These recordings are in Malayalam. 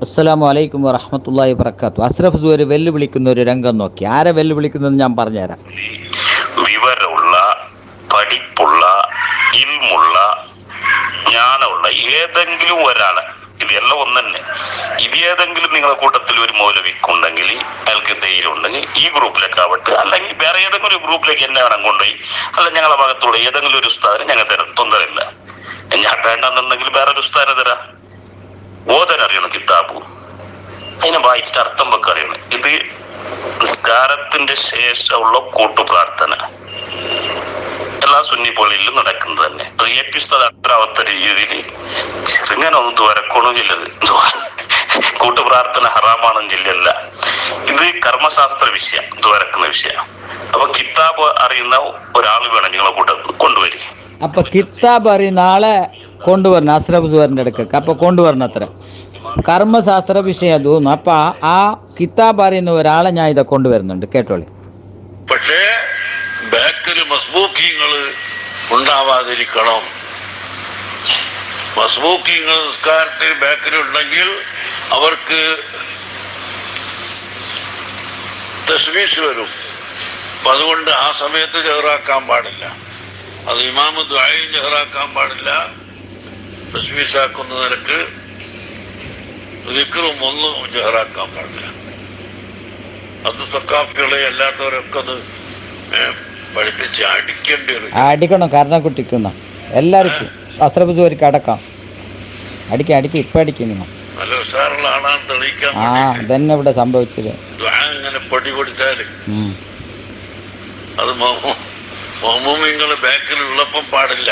അസ്സലാമു അലൈക്കും വറഹ്മത്തുള്ളാഹി വബറകാത്തു. അസ്രഫ് സുവൈർ വെല്ലുവിളിക്കുന്ന ഒരു രംഗം നോക്കി. ആരെ വെല്ലുവിളിക്കുന്നത് ഞാൻ പറഞ്ഞുതരാം. വിവരമുള്ള, പഠിപ്പുള്ള, ഇൽമുള്ള, ജ്ഞാനമുള്ള ഏതെങ്കിലും ഒരാളെ, ഇതെല്ലാം ഒന്നെ, ഇത് ഏതെങ്കിലും നിങ്ങളുടെ കൂട്ടത്തിൽ ഒരു മൗലവിക്കുണ്ടെങ്കിൽ, അയാൾക്ക് ധൈര്യം ഉണ്ടെങ്കിൽ ഈ ഗ്രൂപ്പിലേക്ക് ആവട്ടെ, അല്ലെങ്കിൽ വേറെ ഏതെങ്കിലും ഒരു ഗ്രൂപ്പിലേക്ക് എന്നെ വേണം കൊണ്ടുപോയി, അല്ല ഞങ്ങളുടെ ഭാഗത്തുള്ള ഏതെങ്കിലും ഒരു ഉസ്താദിനെ ഞങ്ങൾ തരാം, തൊന്തരമില്ല. ഞാൻ വേണ്ടെന്നുണ്ടെങ്കിൽ വേറൊരു ഉസ്താദിനെ തരാം. ഓതാനറിയണം കിതാബു, അതിനെ വായിച്ചിട്ട് അർത്ഥം വെക്ക അറിയണം. ഇത് നിസ്കാരത്തിന്റെ ശേഷമുള്ള കൂട്ടുപ്രാർത്ഥന എല്ലാ സുന്നി പള്ളിയിലും നടക്കുന്നത് തന്നെ. അത് അത്രാവത്ത രീതിയിൽ ചെറുങ്ങനെ ഒന്നും ദ്വരക്കോണമെങ്കിലത് കൂട്ടുപ്രാർത്ഥന ഹറാമാണെന്നില്ല. ഇത് കർമ്മശാസ്ത്ര വിഷയം, ദ്വരക്കുന്ന വിഷയം. അപ്പൊ കിതാബ് അറിയുന്ന ഒരാൾ വേണം നിങ്ങളെ കൂട്ടത്തിൽ കൊണ്ടുവരിക. അപ്പൊ കിതാബ് അറിയുന്ന ആളെ കൊണ്ടുവരണം അസ്രഫ് സുവൈറിന്റെ അടുക്കക്ക്. അപ്പൊ കൊണ്ടുവരണം അത്ര കർമ്മശാസ്ത്ര വിഷയം തോന്നുന്നു. അപ്പൊ ആ കിതാബ് അറിയുന്ന ഒരാളെ ഞാൻ ഇതൊക്കെ കൊണ്ടുവരുന്നുണ്ട്, കേട്ടോളി. പക്ഷേ ബാക്കില് മസ്ബൂക്കിങ്ങൾ ഉണ്ടാവാതിരിക്കണം. മസ്ബൂക്കിങ്ങൾ നിസ്കാരത്തിൽ ബാക്കിൽ ഉണ്ടെങ്കിൽ അവർക്ക് തസ്ബീഹ് വരും. അപ്പൊ അതുകൊണ്ട് ആ സമയത്ത് ജഹറാക്കാൻ പാടില്ല. അത് ഇമാമ് ദുആയും ജഹറാക്കാൻ പാടില്ല. തസ്ബീഹ് നിരക്ക് ദിക്റും ഒന്നും ജഹറാക്കാൻ പാടില്ല. അത് സക്കാഫികളെ അല്ലാത്തവരൊക്കെ ഒന്ന് പഠിപ്പിച്ച് അടിക്കേണ്ടി വരും. അടിക്കണം, കാരണം കുട്ടിക്കുന്ന എല്ലാവർക്കും അസ്രഫ് സുവൈർക്ക് അടക്കാം. അടിക്കാം, ഇപ്പൊ അടിക്കും നിങ്ങൾ. നല്ല ഉഷാറുള്ള ആളാണ് തെളിയിക്കാൻ. അതന്നെ ഇവിടെ സംഭവിച്ചത്. ഇങ്ങനെ പൊടി പൊടിച്ചാല് അത് മൗമൂമിങ്ങള് ബാക്കിൽ ഉള്ളപ്പം പാടില്ല.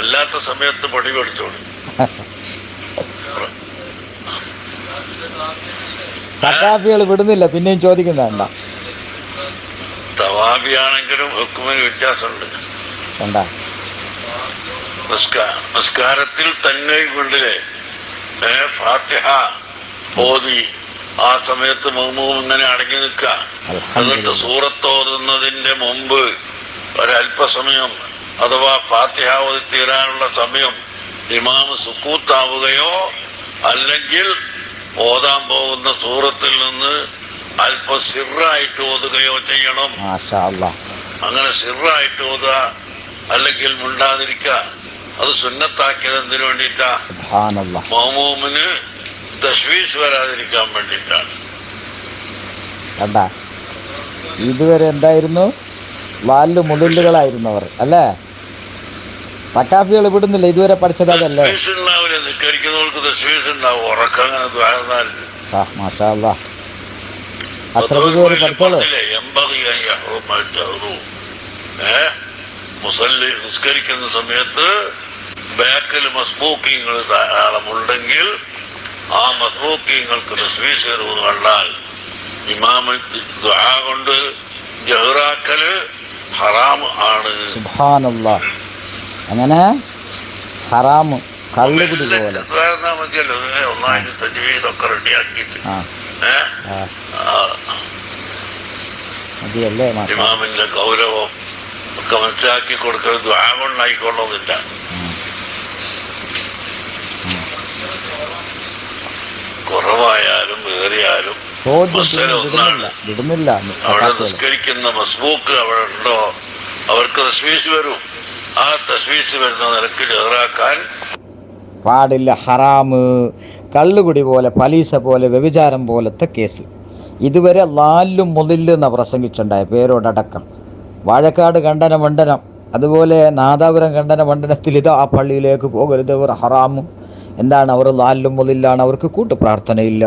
അല്ലാത്ത സമയത്ത് പൊടി പൊടിച്ചോളൂ. സഖാഫികൾ വിടുന്നില്ല, പിന്നെയും ചോദിക്കുന്നുണ്ട. തവാബിയാണെങ്കിലും ഹുക്കുമിന് വ്യത്യാസമുണ്ട്. നിസ്കാരത്തിൽ തന്നെ കൊണ്ടില്ലേ ഫാത്തിഹ ഓതി ആ സമയത്ത് മൗമൂം ഇങ്ങനെ അടങ്ങി നിൽക്കുക. എന്നിട്ട് സൂറത്ത് ഓതുന്നതിന്റെ മുമ്പ് ഒരല്പസമയം അഥവാ ഫാത്തിഹ ഓതി തീരാനുള്ള സമയം ഇമാമ് സുക്കൂത്താവുകയോ അല്ലെങ്കിൽ ഓതാൻ പോകുന്ന സൂറത്തിൽ നിന്ന് അല്പം സിറായിട്ട് ഓതുകയോ ചെയ്യണം. അങ്ങനെ സിറായിട്ട് ഓതുക അല്ലെങ്കിൽ മുണ്ടാതിരിക്കുക. അത് സുന്നത്താക്കിയത് എന്തിനു വേണ്ടിയിട്ടാ? മൗമൂമിന് തശ്വീഷ് വരാതിരിക്കാൻ വേണ്ടിയിട്ടാണ്. ഇതുവരെ എന്തായിരുന്നു? വാല് മുതലുകളായിരുന്നു അവർ, അല്ലേ? സക്കാഫികൾ വിടുന്നില്ല, ഇതുവരെ പഠിച്ചത് അതല്ലേ? നിസ്കരിക്കുന്നവർക്ക് തശ്വീഷ് ഉണ്ടാവും. ഉറക്കങ്ങനെ ദ്വാരന്നാൽ മുസല്ലി നിസ്കരിക്കുന്ന സമയത്ത് ബാക്കിൽ മസ്ബൂക്കിങ്ങൾ ധാരാളമുണ്ടെങ്കിൽ ആ മസ്ബൂക്കിങ്ങൾക്ക് തസ്ബീഹ് എന്ന് കണ്ടാൽ ഇമാമ് ദുആ കൊണ്ട് ജഹറാക്കല് ഹറാം ആണ്. സുബ്ഹാനല്ലാഹ്. അങ്ങനെ ഹറാമ് കള്ളുകുടി പോലെ മതിയല്ലോ. ഒന്നായിട്ട് തജ്വീദൊക്കെ റെഡിയാക്കിയിട്ട് ഇമാമിന്റെ ഗൗരവം ഒക്കെ മനസ്സിലാക്കി കൊടുക്കുന്നത് ദുആ കൊണ്ടായിക്കൊള്ളുന്നില്ല. കുറവായാലും ഏറിയാലും അവിടെ നിസ്കരിക്കുന്ന മസ്ബൂക്ക് അവിടെ ഉണ്ടോ അവർക്ക് തസ്ബീഹ് വരും. ആ തസ്ബീഹ് വരുന്ന നിരക്ക് ജഹറാക്കാൻ പാടില്ല. ഹറാമ്, കള്ളുകുടി പോലെ, പലീസ പോലെ, വ്യഭിചാരം പോലത്തെ കേസ്. ഇതുവരെ ലാലും മുതല് എന്ന പ്രസംഗിച്ചുണ്ടായ പേരോടടക്കം വാഴക്കാട് ഖണ്ഡന മണ്ഡനം, അതുപോലെ നാദാപുരം ഖണ്ഡന മണ്ഡലത്തിൽ ഇത് ആ പള്ളിയിലേക്ക് പോകരുത്, അവർ ഹറാമും. എന്താണ്? അവർ ലാലും മുതലാണ്, അവർക്ക് കൂട്ടുപ്രാർത്ഥനയില്ല.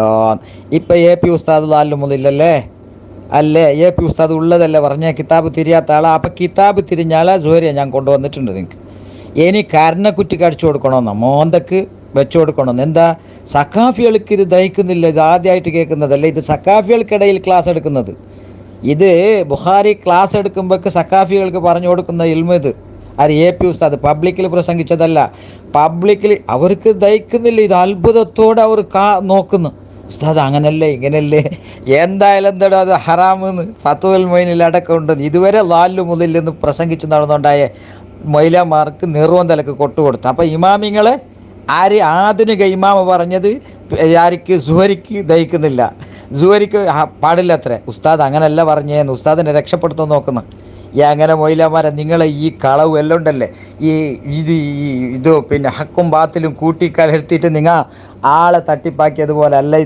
ഇപ്പം AP ഉസ്താദ് ലാലും മുതലല്ലേ? അല്ലേ? AP ഉസ്താദ് ഉള്ളതല്ലേ പറഞ്ഞ കിതാബ് തിരിയാത്ത ആളാ. അപ്പം കിതാബ് തിരിഞ്ഞ ആളാ സുഹരിയ ഞാൻ കൊണ്ടുവന്നിട്ടുണ്ട്. നിങ്ങൾക്ക് ഇനി കരണക്കുറ്റിക്ക് അടിച്ചു കൊടുക്കണമെന്നോ മോന്തക്ക് വെച്ചു കൊടുക്കണമെന്ന്? എന്താ സഖാഫികൾക്ക് ഇത് ദഹിക്കുന്നില്ല? ഇത് ആദ്യമായിട്ട് കേൾക്കുന്നതല്ല. ഇത് സഖാഫികൾക്കിടയിൽ ക്ലാസ് എടുക്കുന്നത്. ഇത് ബുഖാരി ക്ലാസ് എടുക്കുമ്പോഴേക്ക് സഖാഫികൾക്ക് പറഞ്ഞു കൊടുക്കുന്ന ഇൽമ ഇത്. അത് AP ഉസ്താദ് പബ്ലിക്കിൽ പ്രസംഗിച്ചതല്ല. പബ്ലിക്കിൽ അവർക്ക് ദഹിക്കുന്നില്ല. ഇത് അത്ഭുതത്തോടെ അവർ നോക്കുന്നു. ഉസ്താദ് അങ്ങനല്ലേ ഇങ്ങനല്ലേ, എന്തായാലും എന്താ അത് ഹറാമെന്ന് ഫത്വൽ മൊയ്നിൽ അടക്കമുണ്ട്. ഇതുവരെ ലാലു മുതലെന്ന് പ്രസംഗിച്ച് നടന്നുണ്ടായ മൈലാമാർക്ക് നിർവന്തലക്ക് കൊട്ടുകൊടുത്തു. അപ്പം ഇമാമിങ്ങളെ ആര് ആധുനിക ഇമാമ പറഞ്ഞത് ആർക്ക് സുഹരിക്ക് ദഹിക്കുന്നില്ല, സുഹരിക്ക് പാടില്ല അത്രേ. ഉസ്താദ് അങ്ങനെയല്ല പറഞ്ഞേന്ന് ഉസ്താദിനെ രക്ഷപ്പെടുത്താൻ നോക്കുന്നു. ഈ അങ്ങനെ മൊയിലാമാരെ നിങ്ങളെ ഈ കളവ് എല്ലാം ഉണ്ടല്ലേ, ഇത് പിന്നെ ഹക്കും ബാത്തിലും കൂട്ടിക്കലർത്തിയിട്ട് നിങ്ങൾ ആളെ തട്ടിപ്പാക്കിയതുപോലെ അല്ല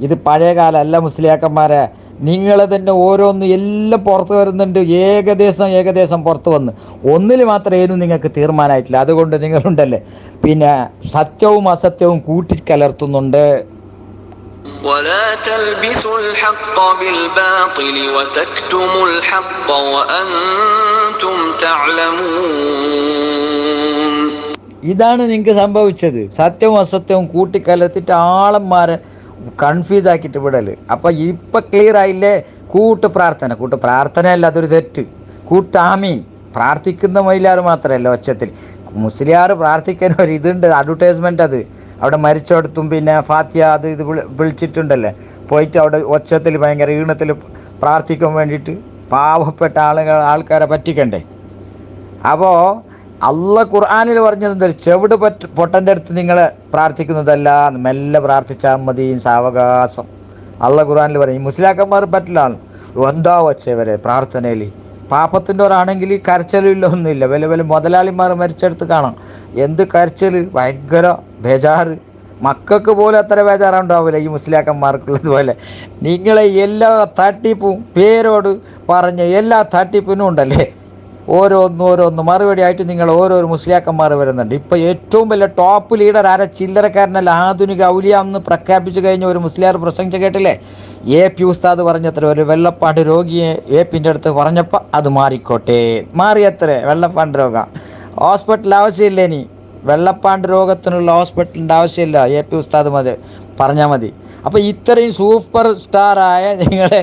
ഇത് പഴയകാല അല്ല മുസ്ലിയാക്കന്മാരെ. നിങ്ങൾ തന്നെ ഓരോന്ന് എല്ലാം പുറത്ത് വരുന്നുണ്ട്, ഏകദേശം പുറത്ത് വന്ന് ഒന്നിൽ മാത്രമേ ഏനും നിങ്ങൾക്ക് തീർമാനമായിട്ടില്ല. അതുകൊണ്ട് നിങ്ങളുണ്ടല്ലേ പിന്നെ സത്യവും അസത്യവും കൂട്ടിക്കലർത്തുന്നുണ്ട്. ولا تلبسوا الحق بالباطل وتكتموا الحق وأنتم تعلمون. ഇതാണ് നിങ്ങൾക്ക് സംഭവിച്ചത്. സത്യവും അസത്യവും കൂട്ടിക്കലർത്തിയിട്ട് ആളന്മാരെ കൺഫ്യൂസ് ആക്കിയിട്ട് വിടല്. അപ്പം ഇപ്പം ക്ലിയർ ആയില്ലേ? കൂട്ട് പ്രാർത്ഥനയല്ല, അതൊരു തെറ്റ്. കൂട്ടാമീൻ പ്രാർത്ഥിക്കുന്ന മൊയിലാർ മാത്രമല്ല, ഒച്ചത്തിൽ മുസ്ലിയാർ പ്രാർത്ഥിക്കാൻ ഒരു ഇതുണ്ട്, അഡ്വർടൈസ്മെൻ്റ്. അത് അവിടെ മരിച്ചെടുത്തും പിന്നെ ഫാത്തിയ അത് ഇത് വിളിച്ചിട്ടുണ്ടല്ലേ, പോയിട്ട് അവിടെ ഒച്ചത്തിൽ ഭയങ്കര ഈണത്തിൽ പ്രാർത്ഥിക്കാൻ വേണ്ടിയിട്ട് പാവപ്പെട്ട ആൾക്കാരെ പറ്റിക്കണ്ടേ. അപ്പോൾ അള്ള ഖുർആനിൽ പറഞ്ഞത് ചെവിട് പൊട്ടൻ്റെ അടുത്ത് നിങ്ങൾ പ്രാർത്ഥിക്കുന്നതല്ല, മെല്ലെ പ്രാർത്ഥിച്ചാൽ മതി, സാവകാശം. അള്ള ഖുർആനിൽ പറയും. ഈ മുസ്ലിയാക്കന്മാർ പറ്റില്ല, എന്താ വച്ചവരെ പ്രാർത്ഥനയിൽ. പാപ്പത്തിൻ്റെ ഒരാണെങ്കിൽ കരച്ചലില്ല, ഒന്നുമില്ല. വലിയ മുതലാളിമാർ മരിച്ചെടുത്ത് കാണാം, എന്ത് കരച്ചൽ, ഭയങ്കര ബേജാറ്. മക്കൾക്ക് പോലും അത്ര ബേജാറുണ്ടാവില്ല ഈ മുസ്ലിയാക്കന്മാർക്കുള്ളതുപോലെ. നിങ്ങളെ എല്ലാ തട്ടിപ്പും പേരോട് പറഞ്ഞ എല്ലാ തട്ടിപ്പിനും ഉണ്ടല്ലേ ഓരോന്ന് മറുപടി ആയിട്ട് നിങ്ങൾ ഓരോരോ മുസ്ലിയാക്കന്മാർ വരുന്നുണ്ട്. ഇപ്പം ഏറ്റവും വലിയ ടോപ്പ് ലീഡർ ആരെ, ചില്ലറക്കാരനല്ല, ആധുനിക ഔലിയ എന്ന് പ്രഖ്യാപിച്ചു കഴിഞ്ഞ ഒരു മുസ്ലിയാർ പ്രസംഗിച്ച് കേട്ടില്ലേ? AP ഉസ്താദ് പറഞ്ഞത്ര ഒരു വെള്ളപ്പാണ്ട് രോഗിയെ APൻ്റെ അടുത്ത് പറഞ്ഞപ്പോൾ അത് മാറിയത്ര വെള്ളപ്പാണ്ട് രോഗം. ഹോസ്പിറ്റൽ ആവശ്യമില്ല, ഇനി വെള്ളപ്പാണ്ട് രോഗത്തിനുള്ള ഹോസ്പിറ്റലിൻ്റെ ആവശ്യമില്ല, AP ഉസ്താദ് പറഞ്ഞാൽ മതി. അപ്പോൾ ഇത്രയും സൂപ്പർ സ്റ്റാറായ നിങ്ങളെ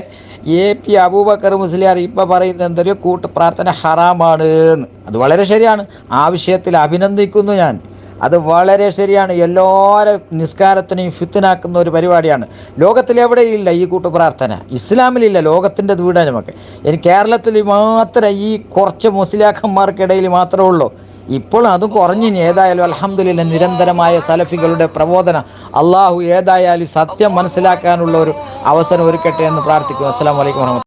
AP അബൂബക്കർ മുസ്ലിയാർ ഇപ്പം പറയുന്നത് എന്തൊരു കൂട്ട് പ്രാർത്ഥന ഹറാമാണ് എന്ന്. അത് വളരെ ശരിയാണ്, ആ വിഷയത്തിൽ അഭിനന്ദിക്കുന്നു ഞാൻ. അത് വളരെ ശരിയാണ്. എല്ലാവരും നിസ്കാരത്തിനെയും ഫിത്തിനാക്കുന്ന ഒരു പരിപാടിയാണ്. ലോകത്തിലെവിടെയില്ല ഈ കൂട്ടു പ്രാർത്ഥന, ഇസ്ലാമിലില്ല, ലോകത്തിൻ്റെ വീടാ നമുക്ക്. ഇനി കേരളത്തിൽ മാത്രം ഈ കുറച്ച് മുസ്ലിയാക്കന്മാർക്കിടയിൽ മാത്രമേ ഉള്ളൂ. ഇപ്പോൾ അതും കുറഞ്ഞിനി. ഏതായാലും അൽഹംദുലില്ലാഹ് നിരന്തരമായ സലഫികളുടെ പ്രബോധന അള്ളാഹു ഏതായാലും സത്യം മനസ്സിലാക്കാനുള്ള ഒരു അവസരം ഒരുക്കട്ടെ എന്ന് പ്രാർത്ഥിക്കുന്നു. അസ്സലാമു അലൈക്കും വറഹ്മത്തുള്ളാഹി.